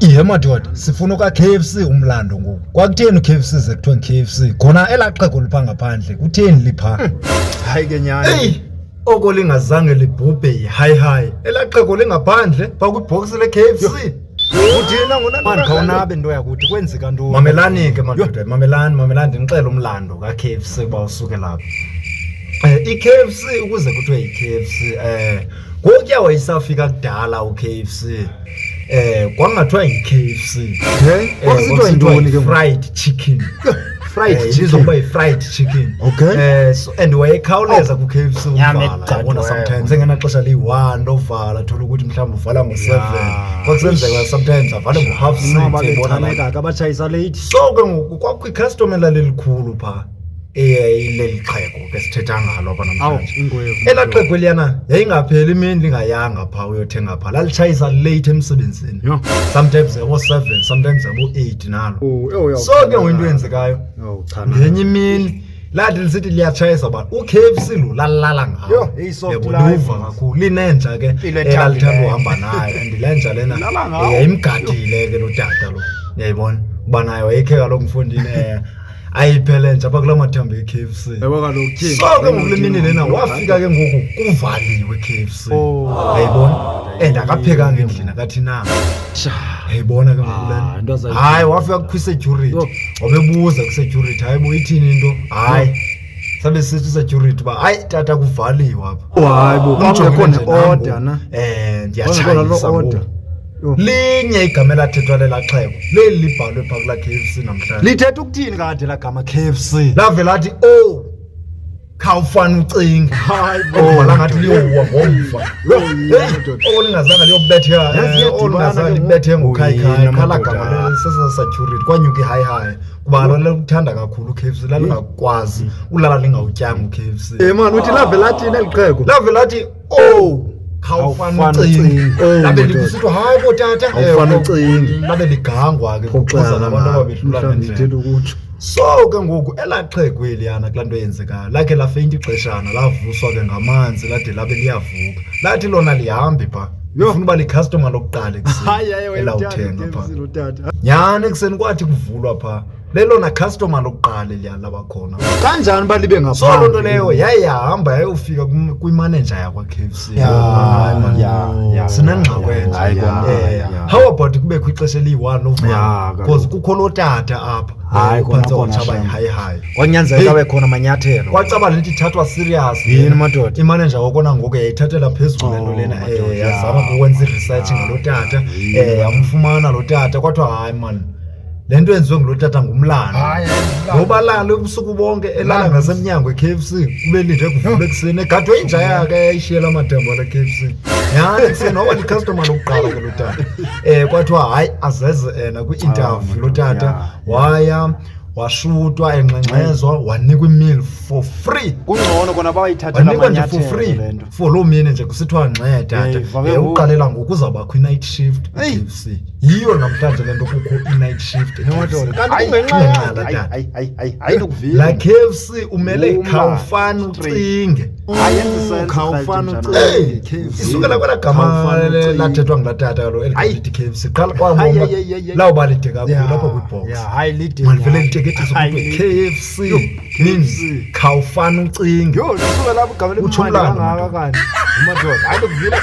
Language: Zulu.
Iye madoda, sifuna uka KFC umlando ngoku. Kwakutheni KFC ze kuthiwa KFC? Khona elaxhego lipha ngaphandle. Kutheni lipha? Hayi ke nyani. Hey, oko lingazange libhubhe hi. Elaxhego lingaphandle pha kwibox le KFC. Uthina ngona manje khawunabe into yakuthi kwenzeka ntoni? Mamelani ke madoda, mamelani ndinixele umlando ka KFC ba usuke lapha. I-KFC ukuze kuthiwe yi-KFC ngokuya wayisafika kudala u-KFC kwangathiwa yi-KFC Kwakusithiwa yintoni ke fried chicken chicken. Fried chicken. Okay. So and wayekhawuleza ku-KFC uvala bona sometimes engenaxesha liyi-1 lovala thola ukuthi mhlawumbe uvala ngo-7 kwakusenzeka sometimes avale ngo-6:30 bona abatshayisa late. so ke ngoku kwakho icustomer lelikhulu pha leli xhego ke sithetha ngalo apha namhlanje. Ela xhego liyana yayingapheli imini lingayanga pha uyothenga pha lalitshayisa late emsebenzini. Sometimes yabo-7 sometimes yabo-8 nalo. So ke ngoyinto yenzekayo ngenye imini lathi lisithi liyatshayisa ba u-KFC lo lalala ngawo. Uva kakhulu linenja ke elalithanda uhamba nayo and lenja lena yayimgadile ke lo tata lo uyayibona uba nayo wayekhe kaloku mfondini ayiphele nje apha kula mathambo e-KFC. Yebo kaloku thini. So ke ngokule mini lena wafika ke ngoku kuvaliwe KFC. Uyayibona? And akaphekanga endlini akathi na. Uyayibona ke ngokule. Hayi wafika kwi-security. Wabebuza kwi-security hayi bo ithini into? Hayi. Sabe sithi security ba hayi tata kuvaliwe apha. Hayi bo kwakho ne-order na. Ndiyatshayisa order. Linye igama elathethwa lela xhego leli libhalwe pha kula KFC namhlanje. Lithetha ukuthini kade la gama KFC? Lave lathi khawufana ucinga. Hayi bo langathi liyowa ngomva. Olingazange liyobetha olingazange libethe ngokhayikhayi khala gama lesesa security kwanyuka hi kuba lo lekuthanda kakhulu KFC lalingakwazi ulala lingawutyanga uKFC. Man uthi lave lathi nelixhego. Lave lathi khawufana ucinga. Labe likusithiwa hayi bo tata khawufana ucinga. Labe ligangwa ke kuxoza nabantu ababehlula ngendlela ukuthi. So ke ngoku elaxhego eliyana kulaa nto yenzekayo lakhe lafeyinta ixeshana lavuswa ke ngamanzi lade labe liyavuka lathi lona lihambi pha ufuna uba licustomer lokuqala ekuseni elawuthenga pha nyani ekuseni kwathi kuvulwa pha lelona customer lokuqala eliyana labakhona kanjani ba libe ngapha. So loo nto leyo yayihamba yayofika kwimanager yakwa-KFC. Sinengxakwenje. How about kubekho ixesha eliyi-1 lovala because kukho lo tata apha phantsi kwatshaba yi-hi. Kwanyanzeleka abe khona amanyathelo. Kwacaba lithi ithathwa serious. Yini madoda? Imanager wakona ngoku yayithathela phezulu lento lena yazama ukwenza i-research ngalo tata yamfumana lo tata kwathiwa hayi man le nto yenziwe ngulo tata ngumlando ngoba lala ubusuku bonke elala ngasemnyango e-KFC kube linde kuvule ekuseni egadwe inja yakhe yayishiyela amadambo ala KFC nyani ekuseni waba licustomer lokuqala ke lo tata kwathiwa hayi azeze kwi-interview lo tata waya washutwa engxengxezwa wanikwa i-meal for free. Kungcono kona bayithathela amanyathelo for free for lo mini nje kusithiwa nceda tata uqalela ngoku uzawubakho i-night shift e-KFC. Yiyo namhlanje le nto kukho i-night shift kanti kungenxa hayi la KFC umele khawufana ucinge. Khawufana ucinge KFC. Isukela kwela gama lathethwa ngula tata kalo elithi KFC qala kwaboma lawuba lide kakhulu lapha kwibox. Hayi lide. Malivele liteketisa ukuthi KFC means khawufana ucinge. Lisuka lapho igama lemali kangaka kanti. Umadoda hayi lokuvila